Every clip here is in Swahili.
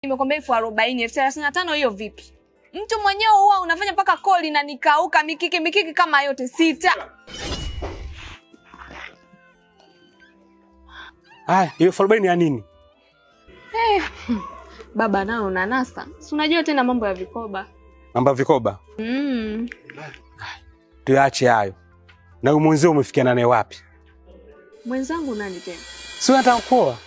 Nimekwambia 40,000, 35 hiyo vipi? Mtu mwenyewe huwa unafanya paka koli na nikauka mikiki kama yote 6. Hiyo 40,000 ya nini? Baba nao unanasa. Si unajua tena mambo ya vikoba. Mambo ya vikoba? Tuache hayo. Na huyu mwenzio umefikiana naye wapi? Mwenzangu nani tena? Si unataka kuoa?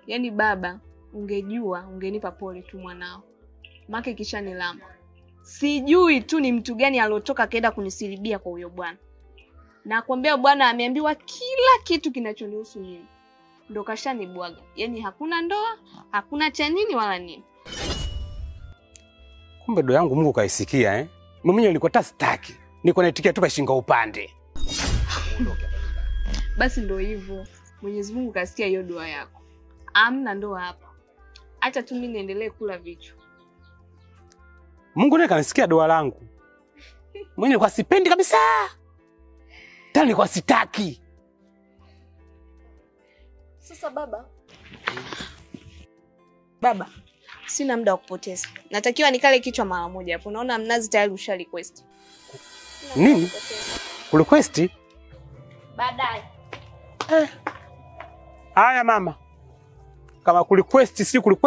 Yaani baba, ungejua ungenipa pole tu mwanao. Make kisha nilama. Sijui tu ni mtu gani alotoka kaenda kunisilibia kwa huyo bwana. Na kuambia bwana ameambiwa kila kitu kinachonihusu mimi. Ndo kashanibwaga. Yaani hakuna ndoa, hakuna cha nini wala nini. Kumbe ndo yangu Mungu kaisikia Mimi mwenyewe nilikuwa tasitaki. Niko naitikia tu pashinga upande. Basi ndo hivyo. Mwenyezi Mungu kasikia hiyo dua yako. Amna ndoa hapa. Acha tu mimi niendelee kula vichwa. Mungu naye kanisikia dua langu. Mwenyewe kwa sipendi kabisa. Tani kwa sitaki. Sasa baba. Baba, sina muda wa kupoteza. Natakiwa nikale kichwa mara moja hapo. Naona mnazi tayari usha request. Nini? Request? Baadaye. Haya mama. Kama kurequest si kurequest